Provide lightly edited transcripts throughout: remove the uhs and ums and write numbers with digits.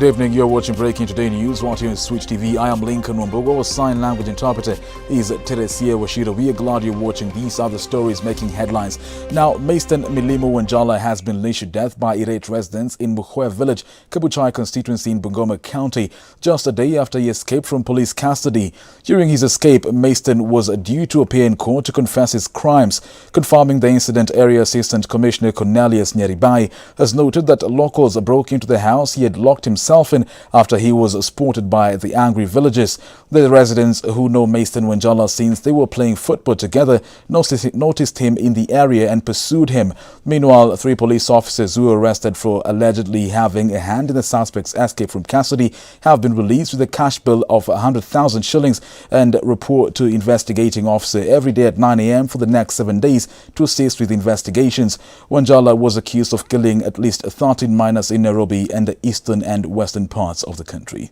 Good evening, you're watching Breaking Today News right here on Switch TV. I am Lincoln Wambogo. Our sign language interpreter is Teresia Washira. We are glad you're watching. These are the stories making headlines. Now, MASTEN WANJALA has been lynched to death by irate residents in MWANANCHI village, Kabuchai constituency in Bungoma County, just a day after he escaped from police custody. During his escape, MASTEN was due to appear in court to confess his crimes. Confirming the incident, Area Assistant Commissioner Cornelius Nyeribai has noted that locals broke into the house he had locked himself in after he was spotted by the angry villagers. The residents, who know MASTEN WANJALA since they were playing football together, noticed him in the area and pursued him. Meanwhile, 3 police officers who were arrested for allegedly having a hand in the suspect's escape from custody have been released with a cash bill of 100,000 shillings and report to investigating officer every day at 9 a.m. for the next 7 days to assist with investigations. WANJALA was accused of killing at least 13 minors in Nairobi and the eastern and western parts of the country.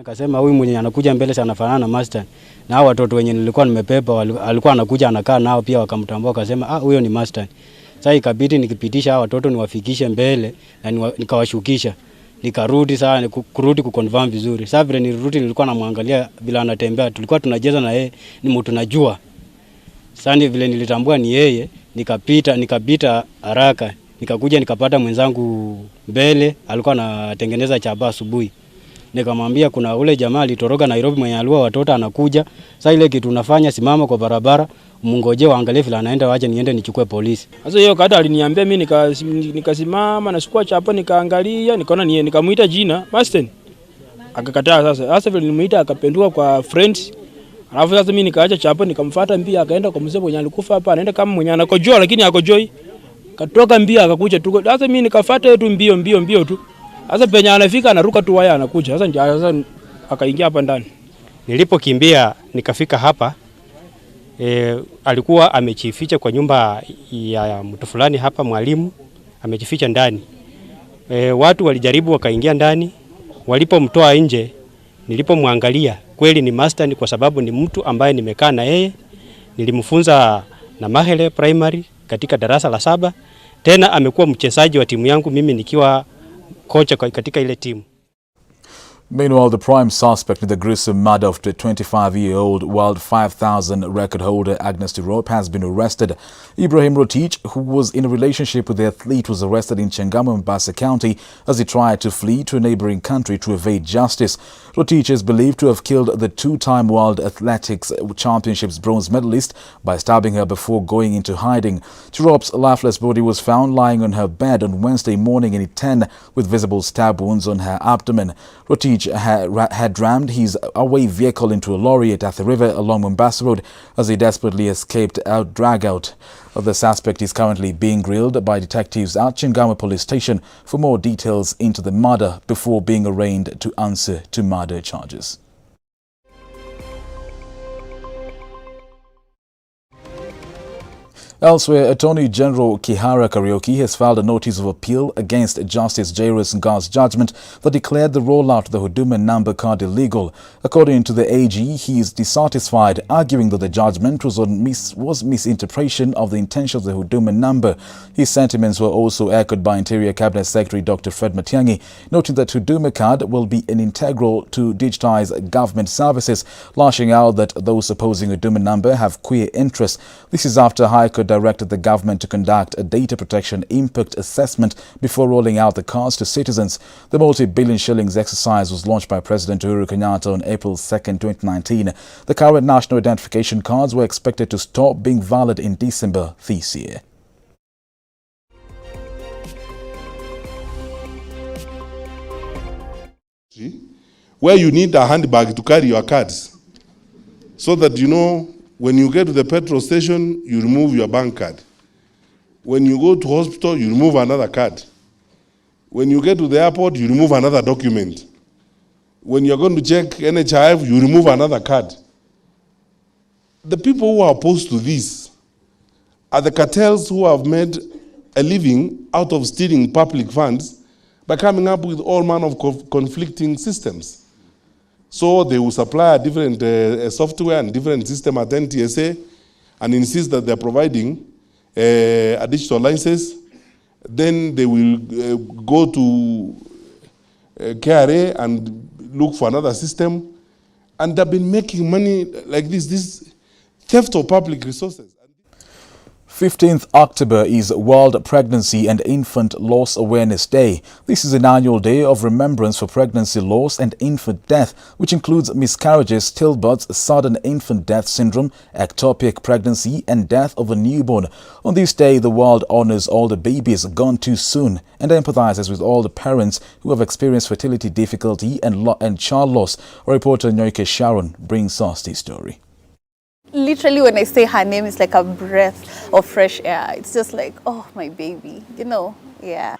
Akasema huyu mwenye anakuja mbele sana anafanana na MASTEN, na hao watoto wenye nilikuwa nimepepa alikuwa anakuja anakaa nao pia wakamtambua, akasema huyo ni MASTEN. Sasa ikabidi nikipitisha hao watoto niwafikishe mbele na nikawashukisha, nikarudi sana kurudi kuconfirm vizuri. Sasa vile nilirudi nilikuwa namwangalia bila anatembea, tulikuwa tunacheza na yeye, ni mtu najua. Sasa vile nilitambua ni yeye, nikapita haraka, nikakuja nikapata mwenzangu mbele alikuwa anatengeneza chaba asubuhi. Nikamwambia kuna ule jamaa alitoroka Nairobi mwenye aliua watoto anakuja. Sasa ile kitu unafanya, simama kwa barabara, mungoje waangalie vile anaenda, waje niende nichukue polisi. Sasa hiyo kada aliniambia mimi nikasimama na chukua chapa nikaangalia, nikaona nikamuita jina MASTEN. Akakataa sasa vile nilimuita akapenduka kwa friends. Alafu sasa mimi nikaacha chapa nikamfuata mbia, akaenda kwa mzee mwenye alikufa hapa, anaenda kama mwenye anakojoa lakini hakojoi. Katoka mbia akakuja tu. Sasa mimi nikafuata tu mbio tu. Sasa penye anafika anaruka tu waya anakuja. Sasa akaingia hapa ndani. Nilipokimbia nikafika hapa, alikuwa amejificha kwa nyumba ya mtu fulani hapa, mwalimu amejificha ndani. Watu walijaribu wakaingia ndani, walipomtoa nje nilipomwangalia kweli ni MASTEN, kwa sababu ni mtu ambaye nimekaa na yeye, nilimfunza na Mahele Primary katika darasa la 7. Tena amekuwa mchezaji wa timu yangu mimi nikiwa kocha katika ile timu. Meanwhile, the prime suspect in the gruesome murder of the 25-year-old World 5000 record holder Agnes Tirop has been arrested. Ibrahim Rotich, who was in a relationship with the athlete, was arrested in Changamwe, Mombasa County as he tried to flee to a neighboring country to evade justice. Rotich is believed to have killed the 2-time World Athletics Championships bronze medalist by stabbing her before going into hiding. Tirop's lifeless body was found lying on her bed on Wednesday morning in Iten with visible stab wounds on her abdomen. Rotich had rammed his away vehicle into a lorry at the river along Mombasa Road as he desperately escaped drag out. The suspect is currently being grilled by detectives at Changamwe Police Station for more details into the murder before being arraigned to answer to murder charges. Elsewhere, Attorney General Kihara Kariuki has filed a notice of appeal against Justice Jairus Ngah's judgment that declared the rollout of the Huduma number card illegal. According to the AG, he is dissatisfied, arguing that the judgment was misinterpretation of the intention of the Huduma number. His sentiments were also echoed by Interior Cabinet Secretary Dr. Fred Matiang'i, noting that Huduma card will be an integral to digitize government services, lashing out that those opposing Huduma number have queer interests. This is after High Court directed the government to conduct a data protection impact assessment before rolling out the cards to citizens. The multi-billion shillings exercise was launched by President Uhuru Kenyatta on April 2, 2019. The current national identification cards were expected to stop being valid in December this year. Where you need a handbag to carry your cards, so that you know when you get to the petrol station, you remove your bank card. When you go to hospital, you remove another card. When you get to the airport, you remove another document. When you're going to check NHIF, you remove another card. The people who are opposed to this are the cartels who have made a living out of stealing public funds by coming up with all manner of conflicting systems. So they will supply a different software and different system at NTSA and insist that they're providing a digital license. Then they will go to KRA and look for another system. And they've been making money like this theft of public resources. 15th October is World Pregnancy and Infant Loss Awareness Day. This is an annual day of remembrance for pregnancy loss and infant death, which includes miscarriages, stillbirths, sudden infant death syndrome, ectopic pregnancy, and death of a newborn. On this day, the world honors all the babies gone too soon and empathizes with all the parents who have experienced fertility difficulty and child loss. Our reporter Nyoike Sharon brings us this story. Literally, when I say her name, it's like a breath of fresh air. It's just like, oh, my baby, you know, yeah.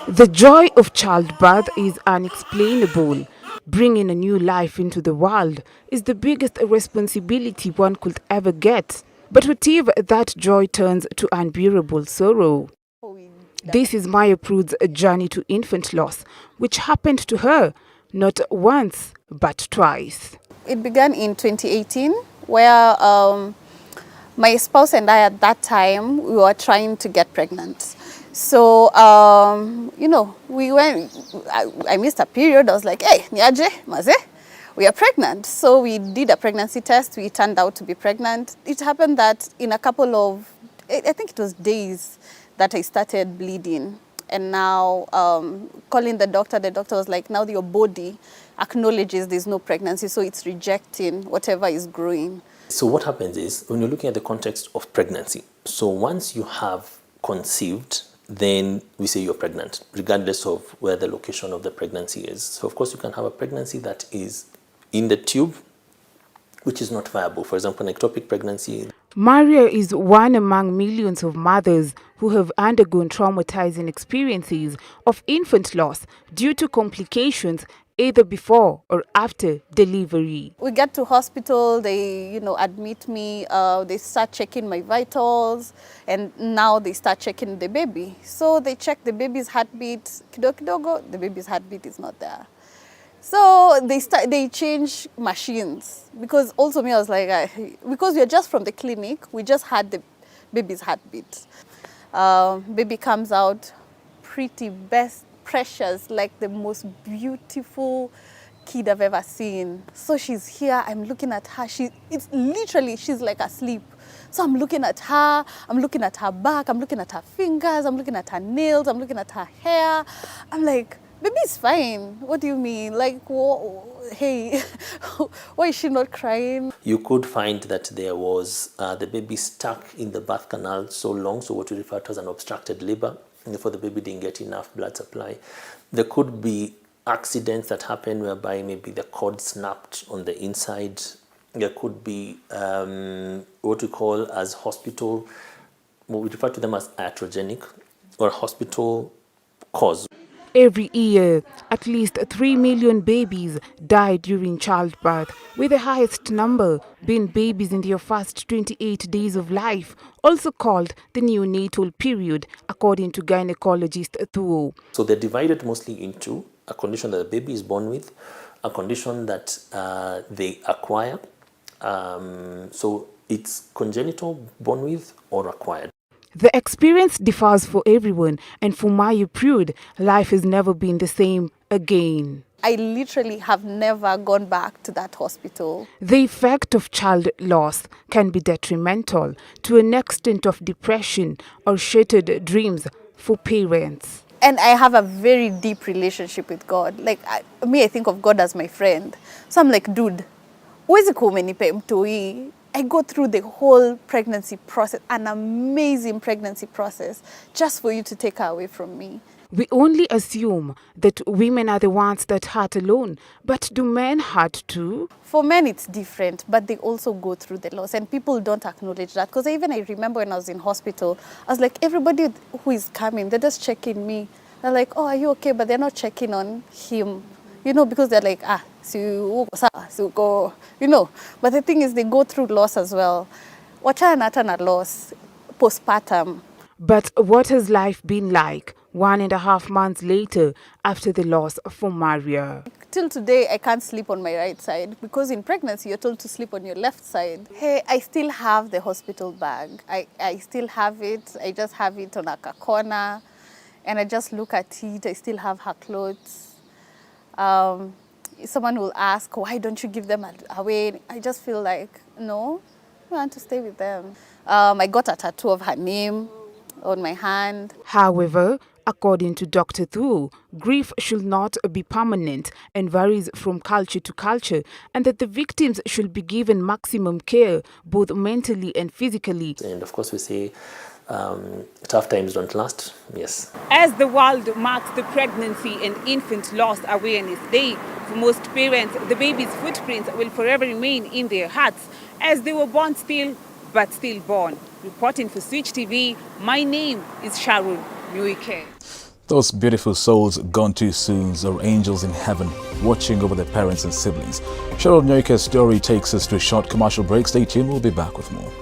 The joy of childbirth is unexplainable. Bringing a new life into the world is the biggest responsibility one could ever get. But what if that joy turns to unbearable sorrow? This is Maya Prude's journey to infant loss, which happened to her not once, but twice. It began in 2018, where my spouse and I at that time, we were trying to get pregnant. So, you know, we went, I missed a period. I was like, hey, niaje, maze, we are pregnant. So we did a pregnancy test. We turned out to be pregnant. It happened that in a couple of, I think it was days, that I started bleeding. And now calling the doctor was like, now your body acknowledges there's no pregnancy, so it's rejecting whatever is growing. So what happens is, when you're looking at the context of pregnancy, so once you have conceived, then we say you're pregnant, regardless of where the location of the pregnancy is. So of course you can have a pregnancy that is in the tube, which is not viable. For example, an ectopic pregnancy. Maria is one among millions of mothers who have undergone traumatizing experiences of infant loss due to complications either before or after delivery. We get to hospital, they admit me, they start checking my vitals, and now they start checking the baby. So they check the baby's heartbeat, kidogo, the baby's heartbeat is not there. So they change machines, because also me, I was like, because we are just from the clinic, we just had the baby's heartbeat. Baby comes out pretty precious, like the most beautiful kid I've ever seen. So she's here, I'm looking at her, it's literally, she's like asleep. So I'm looking at her, I'm looking at her back, I'm looking at her fingers, I'm looking at her nails, I'm looking at her hair. I'm like, baby's fine. What do you mean? Like, hey, why is she not crying? You could find that there was the baby stuck in the birth canal so long, so what we refer to as an obstructed labor, and therefore the baby didn't get enough blood supply. There could be accidents that happen whereby maybe the cord snapped on the inside. There could be what we call as hospital, what we refer to them as iatrogenic or hospital cause. Every year, at least 3 million babies die during childbirth, with the highest number being babies in their first 28 days of life, also called the neonatal period, according to gynecologist Thuo. So they're divided mostly into a condition that the baby is born with, a condition that they acquire. So it's congenital, born with, or acquired. The experience differs for everyone, and for Maya Prude, life has never been the same again. I literally have never gone back to that hospital. The effect of child loss can be detrimental to an extent of depression or shattered dreams for parents. And I have a very deep relationship with God. Like, I think of God as my friend. So I'm like, dude, huwezi kumenipa mtoi. I go through the whole pregnancy process, an amazing pregnancy process, just for you to take her away from me. We only assume that women are the ones that hurt alone, but do men hurt too? For men, it's different, but they also go through the loss, and people don't acknowledge that. Because I remember when I was in hospital, I was like, everybody who is coming, they're just checking me. They're like, oh, are you okay? But they're not checking on him. Because they're like, you know. But the thing is, they go through loss as well. Wachana loss, postpartum. But what has life been like 1.5 months later after the loss for Maria? Till today, I can't sleep on my right side, because in pregnancy, you're told to sleep on your left side. Hey, I still have the hospital bag. I still have it. I just have it on a corner. and I just look at it. I still have her clothes. Someone will ask, why don't you give them away? I just feel like, no, I want to stay with them. I got a tattoo of her name on my hand. However, according to Dr. Thu, grief should not be permanent and varies from culture to culture, and that the victims should be given maximum care, both mentally and physically. And of course we say tough times don't last, yes. As the world marks the Pregnancy and Infant Loss Awareness Day, for most parents, the baby's footprints will forever remain in their hearts, as they were born still, but still born. Reporting for Switch TV, my name is Sharon Muike. Those beautiful souls gone too soon are angels in heaven, watching over their parents and siblings. Sharon Muike's story takes us to a short commercial break. Stay tuned, we'll be back with more.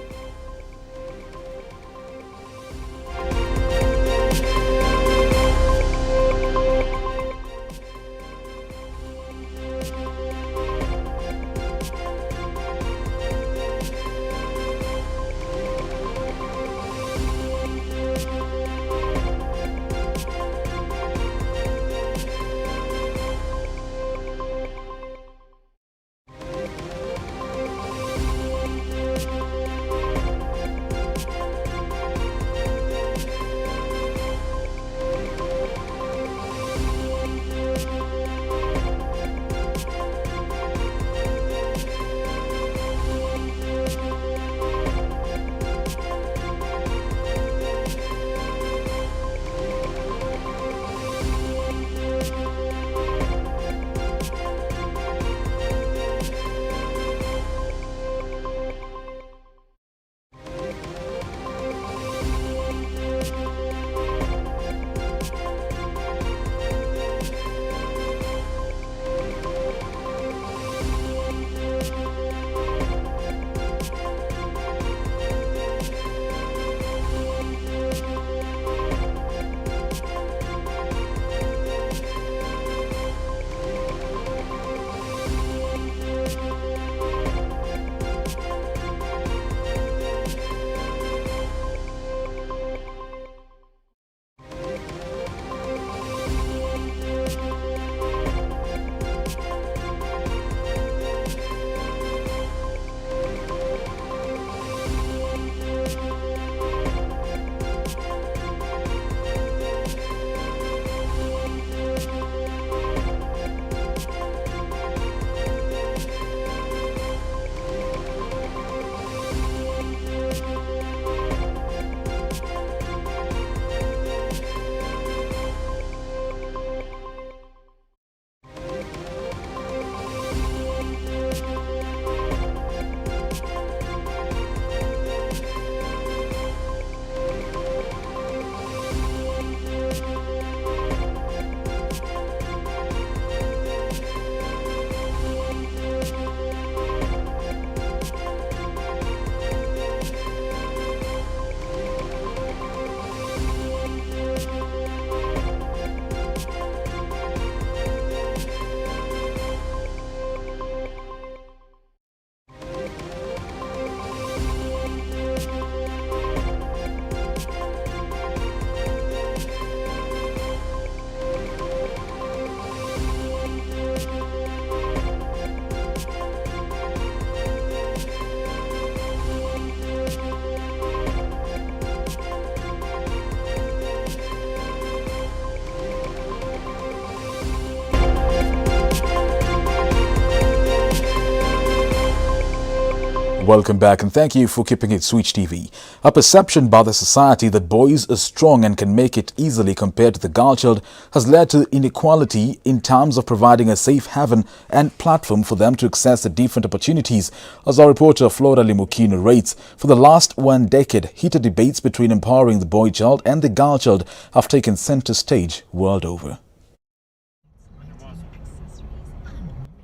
Welcome back and thank you for keeping it Switch TV. A perception by the society that boys are strong and can make it easily compared to the girl child has led to inequality in terms of providing a safe haven and platform for them to access the different opportunities. As our reporter Flora Limukino rates, for the last 1 decade, heated debates between empowering the boy child and the girl child have taken center stage world over.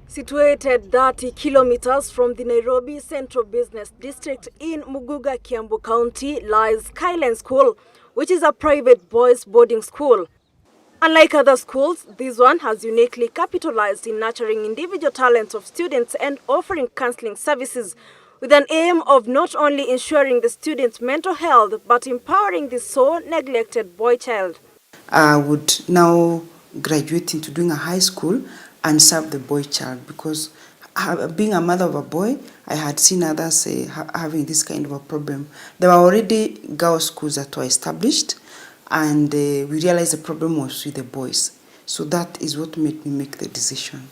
Situated 30 kilometers from the Nairobi Central Business District in Muguga, Kiambu County, lies SKYLINE School, which is a private boys' boarding school. Unlike other schools, this one has uniquely capitalized in nurturing individual talents of students and offering counseling services with an aim of not only ensuring the students' mental health, but empowering the so neglected boy child. would now graduate into doing a high school and serve the boy child, because being a mother of a boy, I had seen others having this kind of a problem. There were already girls' schools that were established, and we realized the problem was with the boys. So that is what made me make the decision.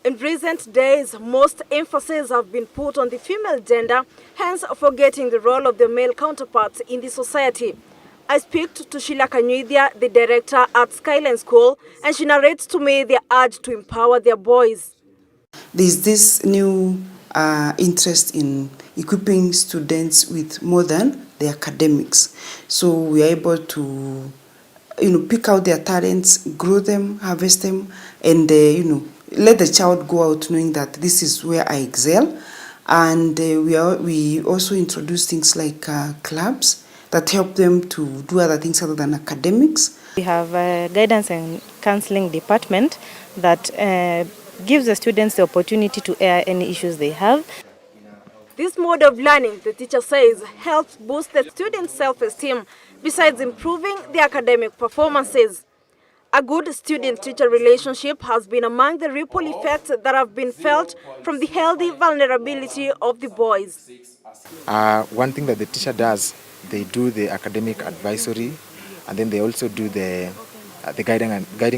In recent days, most emphasis have been put on the female gender, hence forgetting the role of the male counterparts in the society. I speak to Sheila Kanyuithia, the director at SKYLINE School, and she narrates to me their urge to empower their boys. There's this new interest in equipping students with more than the academics. So we are able to, pick out their talents, grow them, harvest them, and, let the child go out knowing that this is where I excel. And we also introduce things like clubs that help them to do other things other than academics. We have a guidance and counseling department that gives the students the opportunity to air any issues they have. This mode of learning, the teacher says, helps boost the students' self-esteem, besides improving their academic performances. A good student-teacher relationship has been among the ripple effects that have been felt from the healthy vulnerability of the boys. One thing that the teacher does, they do the academic advisory, and then they also do the guiding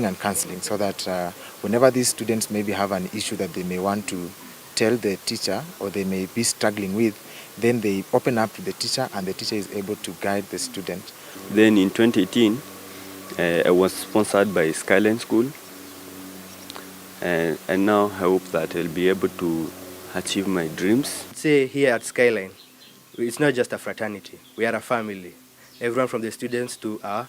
and counseling, so that whenever these students maybe have an issue that they may want to tell the teacher or they may be struggling with, then they open up to the teacher and the teacher is able to guide the student. Then in 2018, I was sponsored by SKYLINE School, and now I hope that I'll be able to achieve my dreams. Say here at SKYLINE, it's not just a fraternity, we are a family. Everyone from the students to our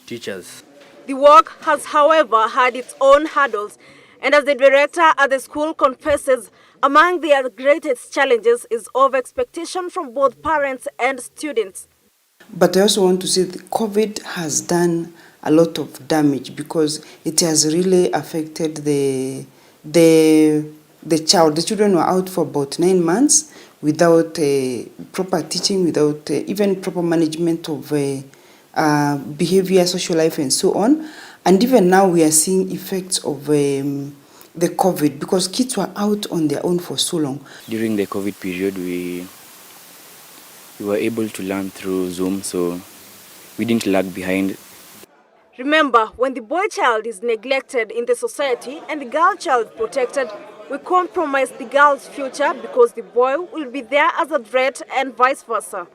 teachers. The work has, however, had its own hurdles, and as the director at the school confesses, among their greatest challenges is over-expectation from both parents and students. But I also want to say that COVID has done a lot of damage, because it has really affected the child. The children were out for about 9 months without proper teaching, without even proper management of behavior, social life, and so on. And even now we are seeing effects of the COVID, because kids were out on their own for so long. During the COVID period, we were able to learn through Zoom, so we didn't lag behind. Remember, when the boy child is neglected in the society and the girl child protected, we compromise the girl's future because the boy will be there as a threat and vice versa.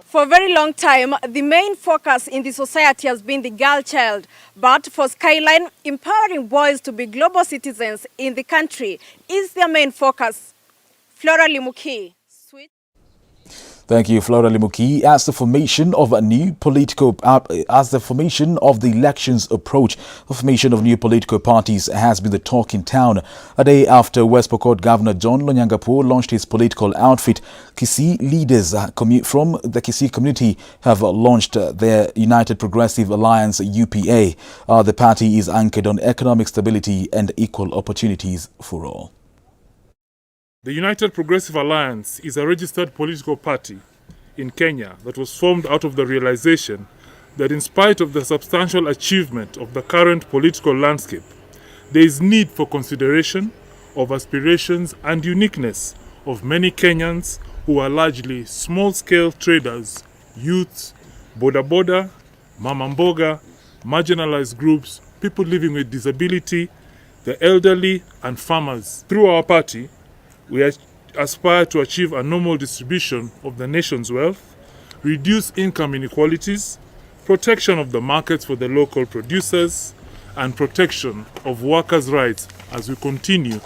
For a very long time, the main focus in the society has been the girl child. But for SKYLINE, empowering boys to be global citizens in the country is their main focus. Flora Limuki. Thank you, Flora Limuki. As the formation of the elections approach, the formation of new political parties has been the talk in town. A day after West Pokot Governor John Lonyangapuo launched his political outfit, KISII leaders from the KISII community have launched their United Progressive Alliance UPA. The party is anchored on economic stability and equal opportunities for all. The United Progressive Alliance is a registered political party in Kenya that was formed out of the realization that in spite of the substantial achievement of the current political landscape, there is need for consideration of aspirations and uniqueness of many Kenyans who are largely small-scale traders, youths, boda-boda, mama mboga, marginalized groups, people living with disability, the elderly, and farmers. Through our party, we aspire to achieve a normal distribution of the nation's wealth, reduce income inequalities, protection of the markets for the local producers, and protection of workers' rights as we continue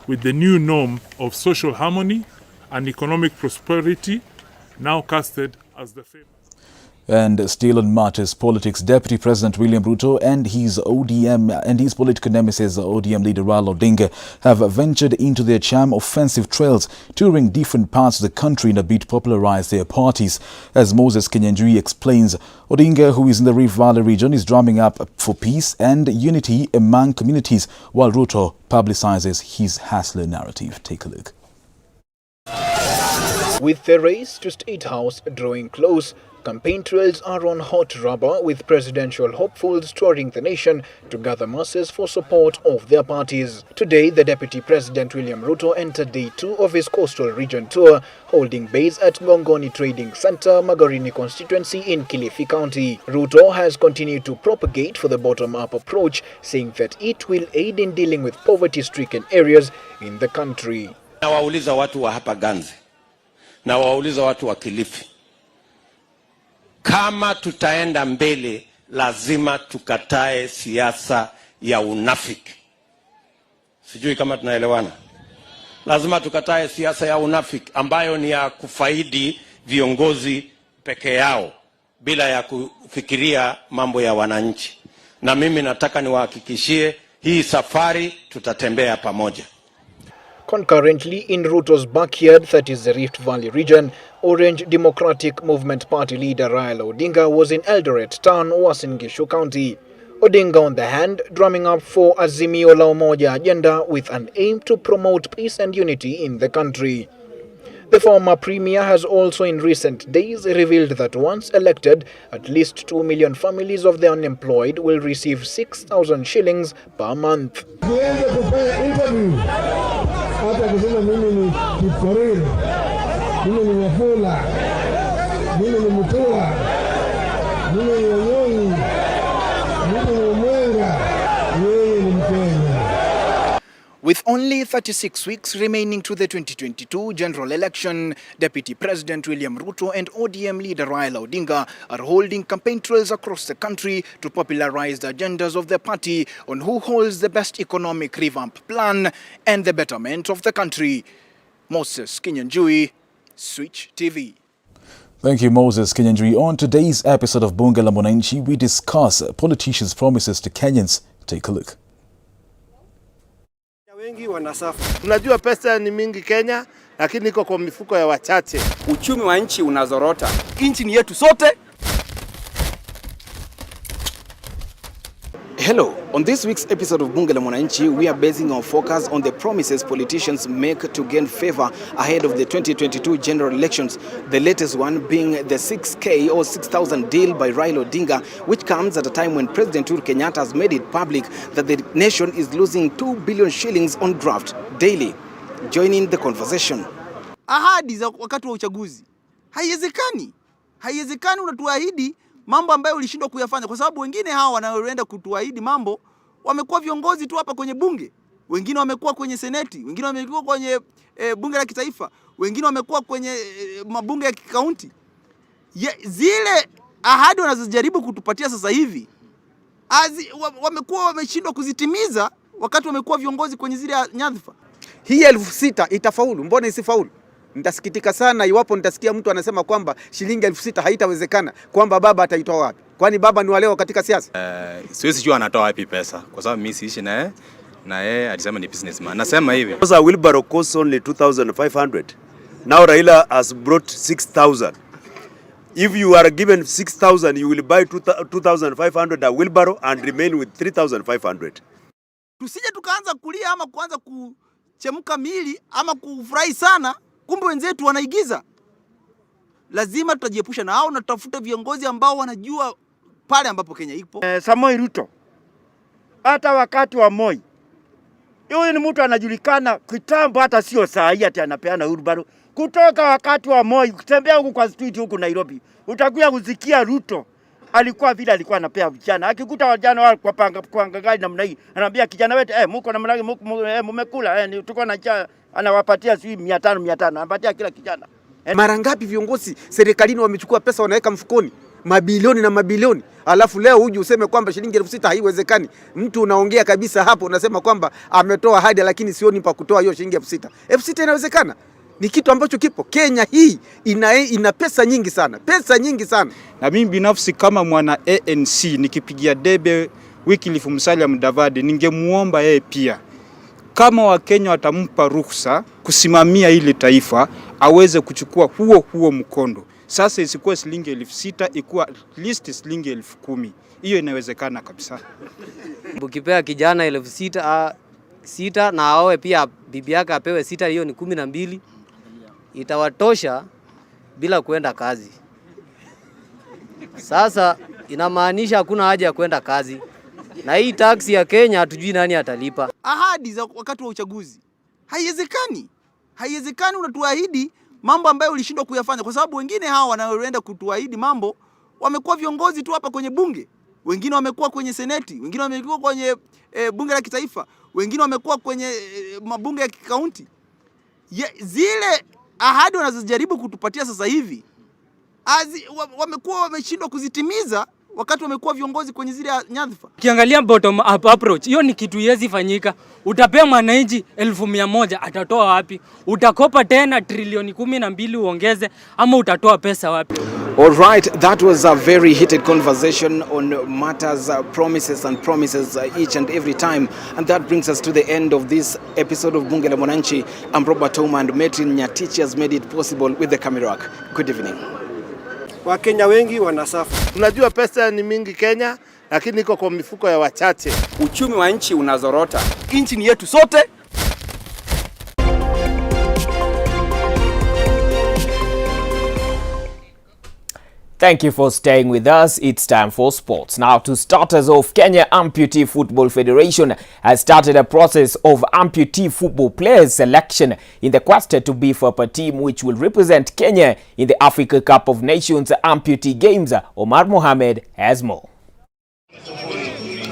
with the new norm of social harmony and economic prosperity, now casted as the famous. And still on matters politics, Deputy President William RUTO and his political nemesis, ODM leader Raila Odinga, have ventured into their charm offensive trails, touring different parts of the country in a bid to popularize their parties. As Moses Kenyanjui explains, Odinga, who is in the Rift Valley region, is drumming up for peace and unity among communities, while RUTO publicizes his hustler narrative. Take a look. With the race to State House drawing close, campaign trails are on hot rubber, with presidential hopefuls touring the nation to gather masses for support of their parties. Today, the Deputy President William Ruto entered day 2 of his coastal region tour, holding base at Gongoni Trading Center, Magarini constituency in Kilifi County. Ruto has continued to propagate for the bottom-up approach, saying that it will aid in dealing with poverty-stricken areas in the country. Na wauliza watu wa hapa Ganze, na wauliza watu wa Kilifi, kama tutaenda mbele lazima tukatae siasa ya unafiki. Sijui kama tunaelewana. Lazima tukatae siasa ya unafiki ambayo ni ya kufaidi viongozi peke yao bila ya kufikiria mambo ya wananchi. Na mimi nataka niwahakikishie hii safari tutatembea pamoja. Concurrently, in Ruto's backyard, that is the Rift Valley region, Orange Democratic Movement Party leader Raila Odinga was in Eldoret Town, Uasin Gishu County. Odinga on the hand, drumming up for Azimio la Umoja agenda with an aim to promote peace and unity in the country. The former premier has also in recent days revealed that once elected, at least 2 million families of the unemployed will receive 6,000 shillings per month. With only 36 weeks remaining to the 2022 general election, Deputy President William Ruto and ODM leader Raila Odinga are holding campaign trails across the country to popularize the agendas of the party on who holds the best economic revamp plan and the betterment of the country. Moses Kinyanjui, Switch TV. Thank you, Moses Kinyanjui. On today's episode of Bunge la MWANANCHI, we discuss politicians' promises to Kenyans. Take a look. Wengi wanasafa. Tunajua pesa ni mingi Kenya, lakini iko kwa mifuko ya wachache. Uchumi wa nchi unazorota. Nchi ni yetu sote. Hello, on this week's episode of Bunge la MWANANCHI, we are basing our focus on the promises politicians make to gain favor ahead of the 2022 general elections, the latest one being the 6K or 6,000 deal by Raila Odinga, which comes at a time when President Uhuru Kenyatta has made it public that the nation is losing 2 billion shillings on graft daily. Joining the conversation. Ahadi za wakati wa uchaguzi haiwezekani. Haiwezekani unatuahidi mambo ambayo ulishindwa kuyafanya, kwa sababu wengine hawa wanaoenda kutuahidi mambo wamekuwa viongozi tu hapa kwenye bunge, wengine wamekuwa kwenye seneti, wengine wamekuwa kwenye bunge la kitaifa, wengine wamekuwa kwenye mabunge ya kaunti. Zile ahadi wanazojaribu kutupatia sasa hivi wamekuwa wameshindwa kuzitimiza wakati wamekuwa viongozi kwenye zile nyadhifa. Hii 6,000 itafaulu, mbona isifaulu? Nitasikitika sana iwapo nitasikia mtu anasema kwamba shilingi 6,000 haitawezekana, kwamba baba ataitoa wapi? Kwani baba ni waleo katika siasa? Siwezi jua anatoa wapi pesa kwa sababu mimi siishi naye, na yeye alisema ni businessman. Nasema hivi. Because a wheelbarrow costs only 2,500. Now Raila has brought 6,000. If you are given 6,000, you will buy 2,500 a wheelbarrow and remain with 3,500. Tusije tukaanza kulia ama kuanza kuchemka mili ama kufurahi sana, kumbe wenzetu wanaigiza. Lazima tutajiepusha na hao na tutafuta viongozi ambao wanajua pale ambapo Kenya ipo. Samoei Ruto, hata wakati wa Moi, huyu ni mtu anajulikana kitambo, hata sio saa hii ati anapeana wheelbarrow. Kutoka wakati wa Moi, kutembea huku kwa street huku Nairobi, utakuja kusikia Ruto alikuwa vile alikuwa anapea vijana. Akikuta vijana wao kwa panga gari namna hii, anaambia kijana wetu, mko namna hii, mmekula, tuko na njaa, anawapatia 500 anapatia kila kijana. Mara ngapi viongozi serikalini wamechukua pesa wanaweka mfukoni, mabilioni na mabilioni, alafu leo uje useme kwamba shilingi 6,000 haiwezekani. Mtu unaongea kabisa hapo, unasema kwamba ametoa ahadi lakini sioni pa kutoa hiyo shilingi 6,000. 6,000 inawezekana? Ni kitu ambacho kipo. Kenya hii ina pesa nyingi sana. Pesa nyingi sana. Na mimi binafsi kama mwana ANC nikipigia debe Wycliffe Musalia Mudavadi, ningemuomba yeye pia kama Wakenya watampa ruhusa kusimamia ile taifa, aweze kuchukua huo mkondo. Sasa isikuwe shilingi 6,000, ikuwa at least shilingi 10,000. Hiyo inawezekana kabisa. Ukipea kijana 6,000 na aoe pia bibi yake apewe 6, hiyo ni 12. itawatosha bila kuenda kazi. Sasa inamaanisha hakuna haja ya kuenda kazi. Na hii taksi ya Kenya hatujui nani atalipa. Ahadi za wakati wa uchaguzi haiwezekani. Haiwezekani unatuahidi mambo ambayo ulishindwa kuyafanya, kwa sababu wengine hawa wanaoenda kutuahidi mambo wamekuwa viongozi tu hapa kwenye bunge. Wengine wamekuwa kwenye seneti, wengine wamekuwa kwenye bunge la kitaifa, wengine wamekuwa kwenye mabunge ya kaunti. Zile ahadi wanazojaribu kutupatia sasa hivi wamekuwa wameshindwa kuzitimiza wakati wamekuwa viongozi kwenye zile nyadhifa. Kiangalia bottom up approach, hiyo ni kitu yezi fanyika. Utapea mwananchi 1,100, atatoa wapi? Utakopa tena trilioni 12 uongeze, ama utatoa pesa wapi? All right, that was a very heated conversation on matters, promises each and every time. And that brings us to the end of this episode of Bunge la Mwananchi. I'm Robert Ouma, and Metrin Nyatichi has made it possible with the camera work. Good evening. Wakenya wengi wanasafa. Tunajua pesa ni mingi Kenya, lakini iko kwa mifuko ya wachache. Uchumi wa nchi unazorota. Nchi ni yetu sote. Thank you for staying with us. It's time for sports. Now, to start us off, Kenya Amputee Football Federation has started a process of amputee football players selection in the quest to beef up a team which will represent Kenya in the Africa Cup of Nations Amputee Games. Omar Mohamed has more.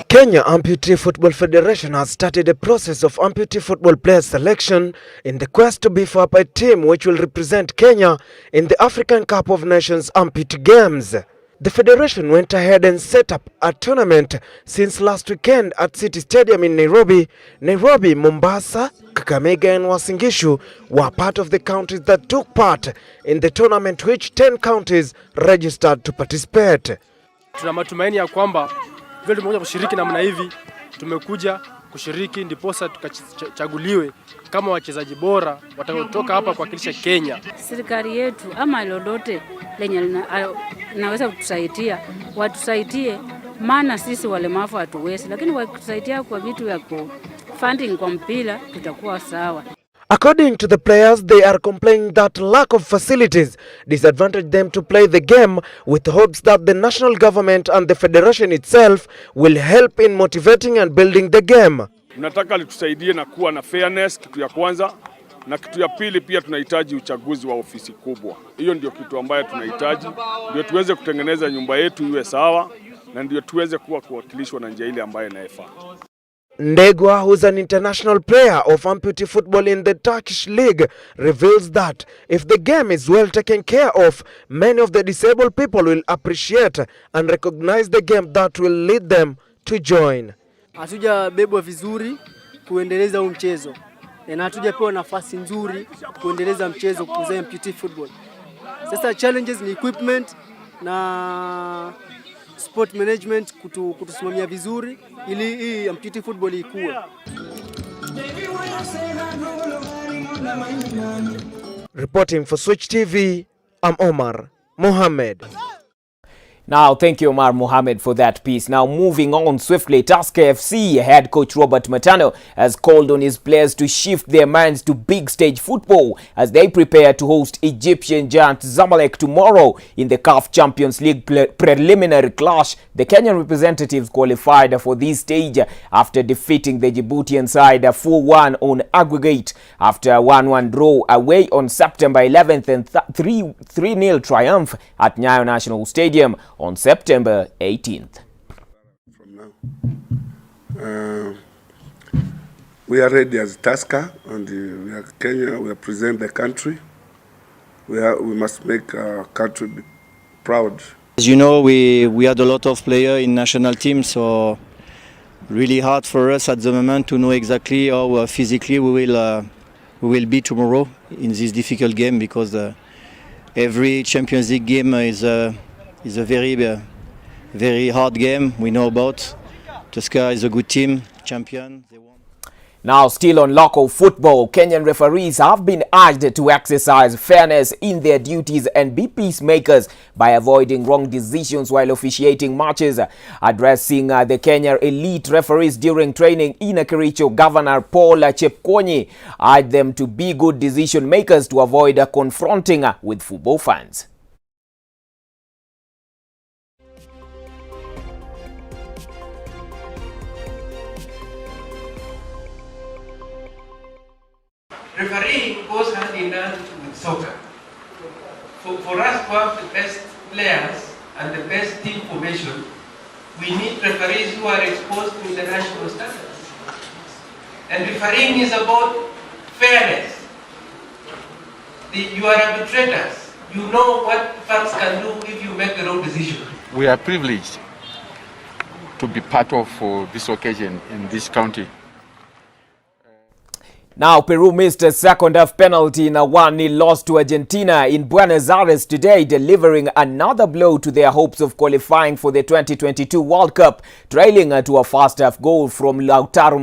Kenya Amputee Football Federation has started a process of amputee football players selection in the quest to beef up a team which will represent Kenya in the African Cup of Nations Amputee Games. The federation went ahead and set up a tournament since last weekend at City Stadium in Nairobi. Nairobi, Mombasa, Kakamega and Uasin Gishu were part of the counties that took part in the tournament, which 10 counties registered to participate. Tuna matumaini ya kwamba vile tumekuja kushiriki namna hivi, tumekuja kushiriki ndiposa tukachaguliwe kama wachezaji bora watakaotoka hapa kuwakilisha Kenya. Serikali yetu ama lolote lenye naweza kutusaidia, watusaidie, maana sisi walemavu hatuwezi, lakini watusaidia kwa vitu ya funding kwa mpira tutakuwa sawa. According to the players, they are complaining that lack of facilities disadvantage them to play the game, with hopes that the national government and the federation itself will help in motivating and building the game. Tunataka litusaidie na kuwa na fairness, kitu ya kwanza, na kitu ya pili pia tunahitaji uchaguzi wa ofisi kubwa. Hiyo ndio kitu ambayo tunahitaji, ndio tuweze kutengeneza nyumba yetu iwe sawa, na ndio tuweze kuwa kuwakilishwa na njia ile ambayo inafaa. Ndegwa, who's an international player of amputee football in the Turkish league, reveals that if the game is well taken care of, many of the disabled people will appreciate and recognize the game that will lead them to join. Hatuja bebwa vizuri kuendeleza huu mchezo, na hatuja pewa nafasi nzuri kuendeleza mchezo kwa amputee football. Sasa challenges ni equipment na sport management kutusimamia vizuri ili hii amputee football ikue. Reporting for Switch TV, I'm Omar Mohamed. Now, thank you, Omar Mohamed, for that piece. Now, moving on swiftly, Tusker FC head coach Robert Matano has called on his players to shift their minds to big stage football as they prepare to host Egyptian giant ZAMALEK tomorrow in the CAF Champions League preliminary clash. The Kenyan representatives qualified for this stage after defeating the Djiboutian side 4-1 on aggregate after a 1-1 draw away on September 11th and 3-0 triumph at Nyayo National Stadium on September 18th. We are ready as Tusker, and we are Kenya. We represent the country. We must make our country proud. As you know, we had a lot of players in national teams, so really hard for us at the moment to know exactly how physically we will be tomorrow in this difficult game, because every Champions League game is a very hard game. We know about Tusker is a good team, champion. Now, still on local football, Kenyan referees have been urged to exercise fairness in their duties and be peacemakers by avoiding wrong decisions while officiating matches. Addressing the Kenya elite referees during training in KERICHO, Governor Paul CHEPKWONY urged them to be good decision makers to avoid confronting with football fans. Refereeing goes hand in hand with soccer. For us to have the best players and the best team formation, we need referees who are exposed to international standards. And refereeing is about fairness. You are arbitrators. You know what fans can do if you make the wrong decision. We are privileged to be part of this occasion in this county. Now, Peru missed a second-half penalty in a 1-0 loss to Argentina in Buenos Aires today, delivering another blow to their hopes of qualifying for the 2022 World Cup, trailing to a first-half goal from Lautaro